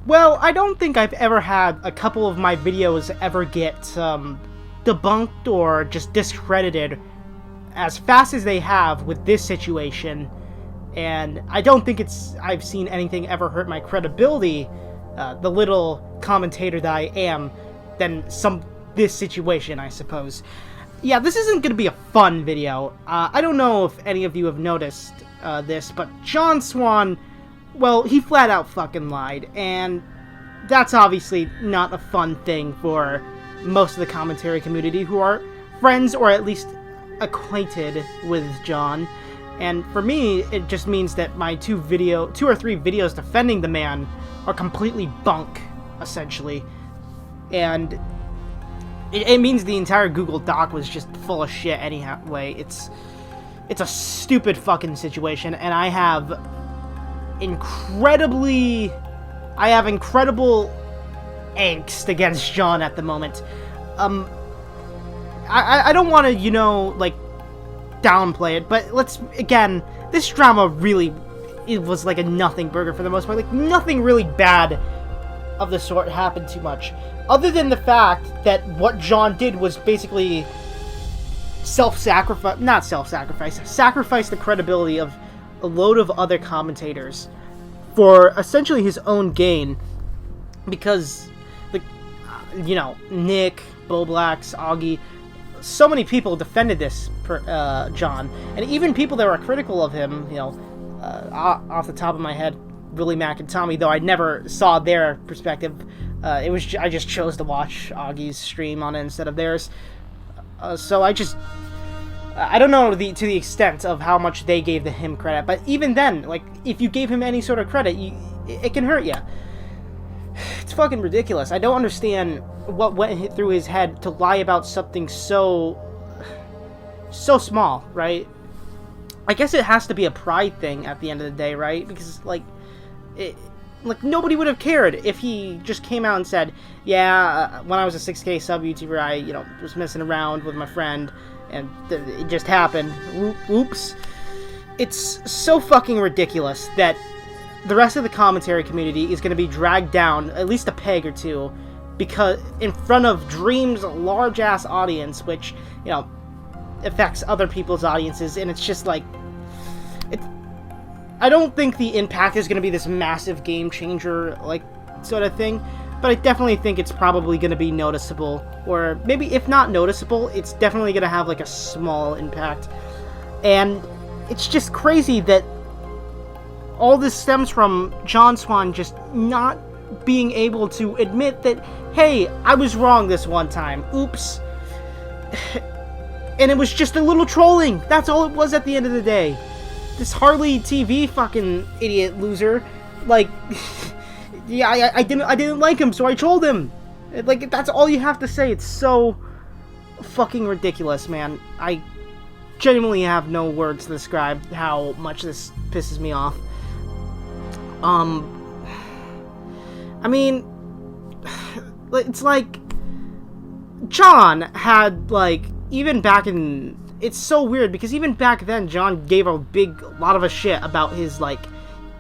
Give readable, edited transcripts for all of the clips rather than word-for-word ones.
Well, I don't think I've ever had a couple of my videos ever get debunked or just discredited as fast as they have with this situation, and I don't think I've seen anything ever hurt my credibility, the little commentator that I am, than this situation, I suppose. Yeah, this isn't going to be a fun video. I don't know if any of you have noticed this, but John Swan, well, he flat out fucking lied, and that's obviously not a fun thing for most of the commentary community who are friends or at least acquainted with John. And for me, it just means that my two or three videos defending the man are completely bunk, essentially. And it means the entire Google Doc was just full of shit anyway. It's a stupid fucking situation, and I have incredible angst against John at the moment. I don't want to, downplay it, but this drama really, it was like a nothing burger for the most part. Like, nothing really bad of the sort happened too much, other than the fact that what John did was basically sacrifice the credibility of a load of other commentators for essentially his own gain, because, Nick, Boblax, Augie, so many people defended this John, and even people that were critical of him, off the top of my head, Willie Mack and Tommy, though I never saw their perspective. I just chose to watch Augie's stream on it instead of theirs. So I don't know to the extent of how much they gave him credit, but even then, if you gave him any sort of credit, it can hurt you. It's fucking ridiculous. I don't understand what went through his head to lie about something so small, right? I guess it has to be a pride thing at the end of the day, right? Because, nobody would have cared if he just came out and said, yeah, when I was a 6K sub YouTuber, I, was messing around with my friend, and it just happened. Oops. It's so fucking ridiculous that the rest of the commentary community is going to be dragged down at least a peg or two, because in front of Dream's large-ass audience, which, affects other people's audiences, and it's just I don't think the impact is going to be this massive game changer, sort of thing, but I definitely think it's probably going to be noticeable, or maybe if not noticeable, it's definitely going to have, a small impact. And it's just crazy that all this stems from John Swan just not being able to admit that, hey, I was wrong this one time. Oops. And it was just a little trolling. That's all it was at the end of the day. This Harley TV fucking idiot loser, yeah, I didn't like him, so I trolled him. That's all you have to say. It's so fucking ridiculous, man. I genuinely have no words to describe how much this pisses me off. I mean, it's John had, even back in, it's so weird, because even back then, John gave a lot of a shit about his,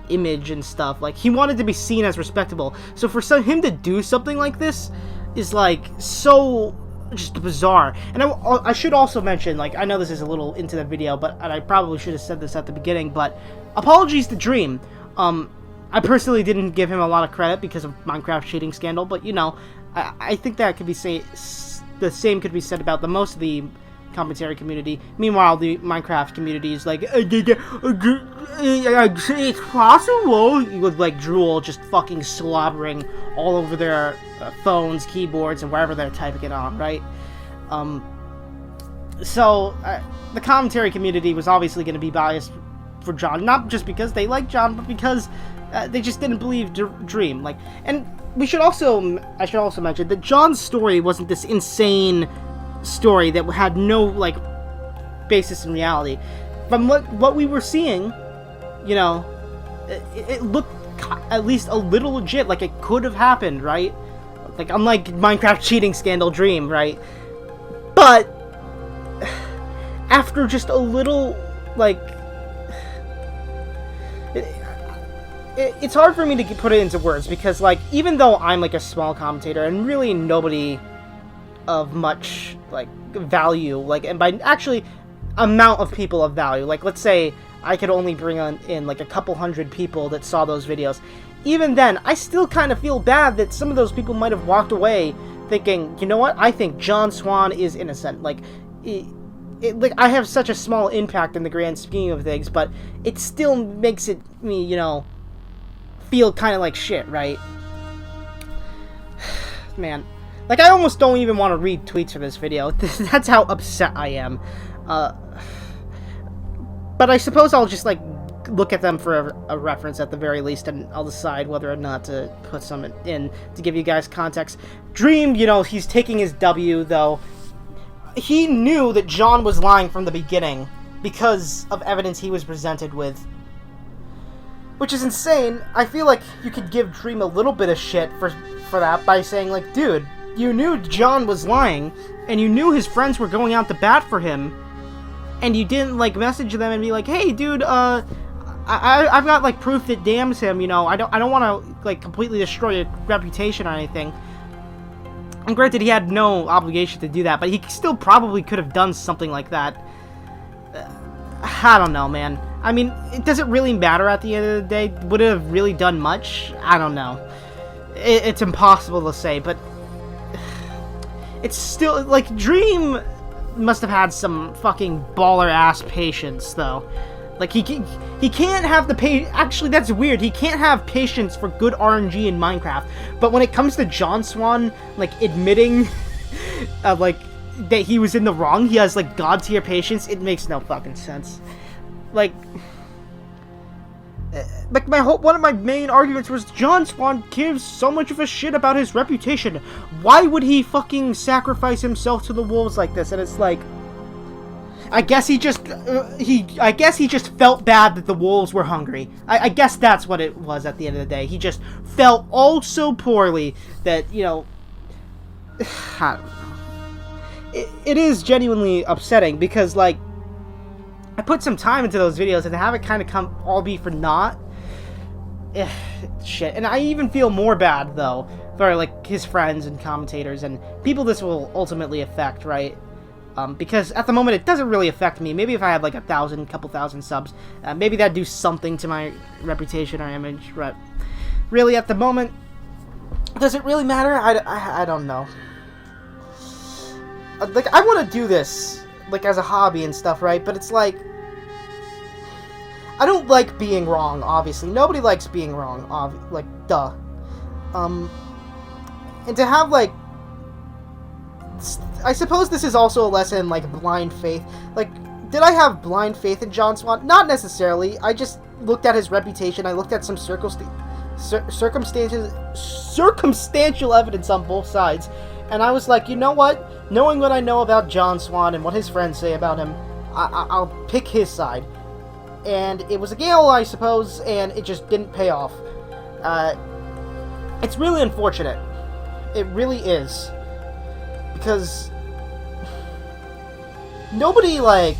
image and stuff. He wanted to be seen as respectable. So for him to do something like this is, so just bizarre. And I should also mention, I know this is a little into the video, and I probably should have said this at the beginning, but apologies to Dream. I personally didn't give him a lot of credit because of Minecraft cheating scandal, but, I think that could be the same could be said about most of the commentary community. Meanwhile, the Minecraft community is it's possible, with Drool just fucking slobbering all over their phones, keyboards, and wherever they're typing it on, right? So the commentary community was obviously going to be biased for John, not just because they like John, but because they just didn't believe Dream. And I should also mention that John's story wasn't this insane story that had no basis in reality. From what we were seeing, it looked at least a little legit, it could have happened, right? Unlike Minecraft cheating scandal Dream, right? But after just a little it's hard for me to put it into words, because, like, even though I'm, like, a small commentator, and really nobody of much, like, value, like, and by actually amount of people of value, like, let's say I could only bring in, like, a couple hundred people that saw those videos, even then, I still kind of feel bad that some of those people might have walked away thinking, you know what, I think John Swan is innocent, like, like, I have such a small impact in the grand scheme of things, but it still makes me, you know, feel kind of like shit, right? Man. Like, I almost don't even want to read tweets for this video. That's how upset I am. But I suppose I'll just, like, look at them for a reference at the very least, and I'll decide whether or not to put some in to give you guys context. Dream, you know, he's taking his W, though. He knew that John was lying from the beginning because of evidence he was presented with. Which is insane. I feel like you could give Dream a little bit of shit for that by saying, like, dude, you knew John was lying, and you knew his friends were going out to bat for him, and you didn't, like, message them and be like, hey, dude, I've got, like, proof that damns him, you know, I don't want to, like, completely destroy your reputation or anything. And granted, he had no obligation to do that, but he still probably could have done something like that. I don't know, man. I mean, does it really matter at the end of the day? Would it have really done much? I don't know. It's impossible to say, but it's still, like, Dream must have had some fucking baller-ass patience, though. Like, he can't have the actually, that's weird. He can't have patience for good RNG in Minecraft. But when it comes to John Swan, like, admitting, like, that he was in the wrong, he has, like, god-tier patience, it makes no fucking sense. Like, one of my main arguments was John Swan gives so much of a shit about his reputation. Why would he fucking sacrifice himself to the wolves like this? And it's like, I guess he just felt bad that the wolves were hungry. I guess that's what it was at the end of the day. He just felt all so poorly that, you know, I don't know. It is genuinely upsetting because, like, I put some time into those videos and to have it kind of all be for naught. Shit. And I even feel more bad, though, for, like, his friends and commentators and people this will ultimately affect, right? Because at the moment it doesn't really affect me. Maybe if I had like couple thousand subs, maybe that'd do something to my reputation or image. But really, at the moment, does it really matter? I don't know. Like, I want to do this, like, as a hobby and stuff, right? But it's like, I don't like being wrong, obviously. Nobody likes being wrong, like, duh. And to have, like, I suppose this is also a lesson in, like, blind faith. Like, did I have blind faith in John Swan? Not necessarily. I just looked at his reputation. I looked at some circumstantial evidence on both sides. And I was like, you know what? Knowing what I know about John Swan and what his friends say about him, I'll pick his side. And it was a gamble, I suppose, and it just didn't pay off. It's really unfortunate. It really is. Because nobody, like,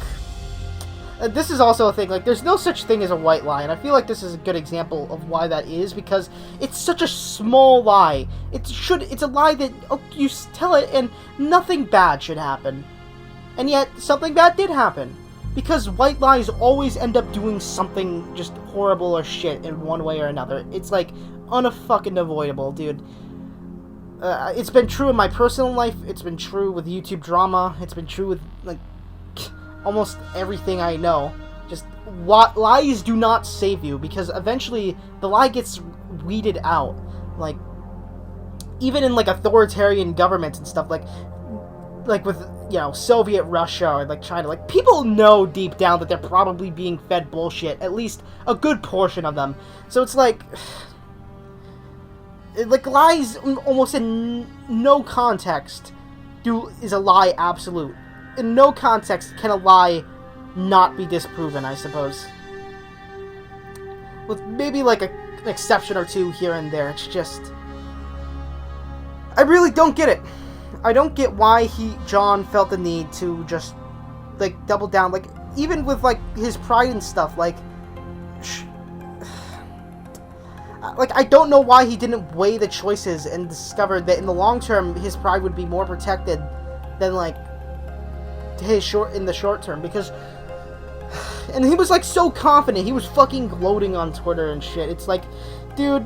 this is also a thing, like, there's no such thing as a white lie, and I feel like this is a good example of why that is, because it's such a small lie. It's a lie that, oh, you tell it and nothing bad should happen. And yet, something bad did happen. Because white lies always end up doing something just horrible or shit in one way or another. It's, like, unfucking avoidable, dude. It's been true in my personal life, it's been true with YouTube drama, it's been true with, like, almost everything I know. Just, lies do not save you, because eventually the lie gets weeded out. Like, even in, like, authoritarian governments and stuff, like with, you know, Soviet Russia or, like, China, like, people know deep down that they're probably being fed bullshit, at least a good portion of them. So it's like, lies almost in no context is a lie absolute. In no context can a lie not be disproven, I suppose. With maybe, like, an exception or two here and there. It's just, I really don't get it. I don't get why John felt the need to just, like, double down. Like, even with, like, his pride and stuff, like, like, I don't know why he didn't weigh the choices and discovered that in the long term, his pride would be more protected than, like, in the short term, because, and he was, like, so confident, he was fucking gloating on Twitter and shit. It's like, dude,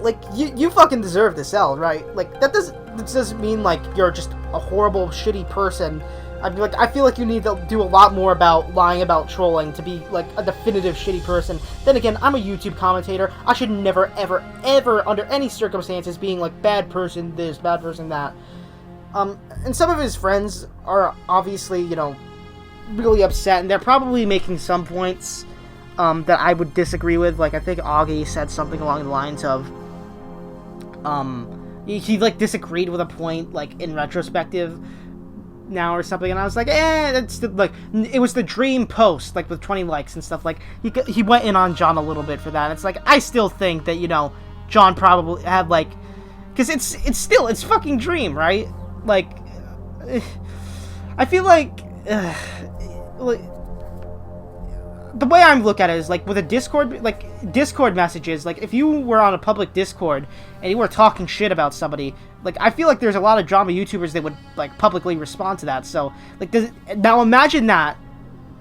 like, you fucking deserve this L, right? Like, this doesn't mean, like, you're just a horrible, shitty person. I feel like you need to do a lot more about lying about trolling to be, like, a definitive shitty person. Then again, I'm a YouTube commentator. I should never, ever, ever, under any circumstances, being, like, bad person this, bad person that. And some of his friends are obviously, you know, really upset, and they're probably making some points, that I would disagree with. Like, I think Augie said something along the lines of, he like, disagreed with a point, like, in retrospective now or something, and I was like, it's like, it was the dream post, like, with 20 likes and stuff. Like, he went in on John a little bit for that, and it's like, I still think that, you know, John probably had, like, because it's fucking Dream, right? Like, I feel like, like, the way I look at it is, like, with a Discord messages, like, if you were on a public Discord and you were talking shit about somebody, like, I feel like there's a lot of drama YouTubers that would, like, publicly respond to that. So, like, now imagine that,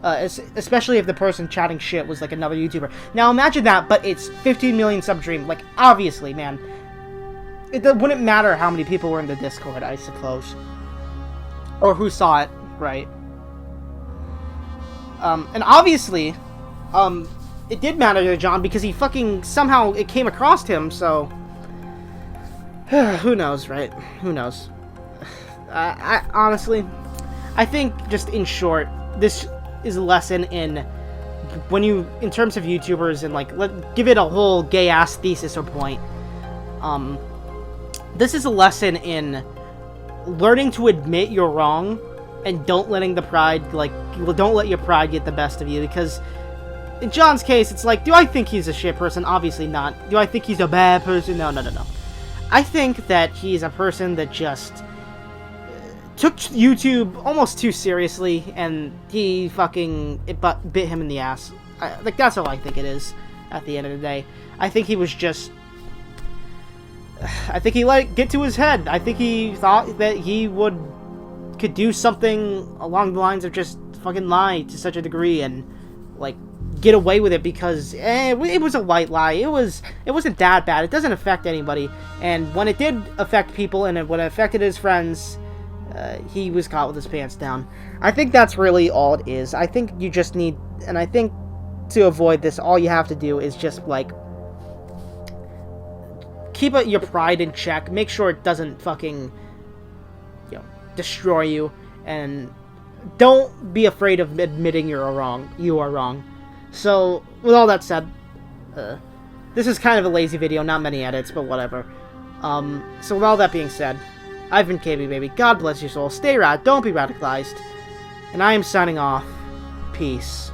especially if the person chatting shit was, like, another YouTuber. Now imagine that, but it's 15 million sub Dream. Like, obviously, man, it wouldn't matter how many people were in the Discord, I suppose, or who saw it, right? And obviously, it did matter to John because he fucking, somehow it came across him, so, who knows, right? Who knows? I honestly, I think, just in short, this is a lesson in, in terms of YouTubers, and, like, give it a whole gay-ass thesis or point, this is a lesson in learning to admit you're wrong, and don't let your pride get the best of you, because in John's case, it's like, do I think he's a shit person? Obviously not. Do I think he's a bad person? No. I think that he's a person that just took YouTube almost too seriously, and it bit him in the ass. Like, that's all I think it is, at the end of the day. I think he was just, I think he let it get to his head. I think he thought that he could do something along the lines of just fucking lie to such a degree and, like, get away with it because it was a white lie. It wasn't that bad. It doesn't affect anybody. And when it did affect people, and when it affected his friends, he was caught with his pants down. I think that's really all it is. I think you just need, and I think to avoid this, all you have to do is just, like, keep your pride in check. Make sure it doesn't fucking, you know, destroy you, and don't be afraid of admitting you are wrong. So, with all that said, this is kind of a lazy video, not many edits, but whatever. So with all that being said, I've been KB Baby, God bless your soul, stay rad, don't be radicalized, and I am signing off. Peace.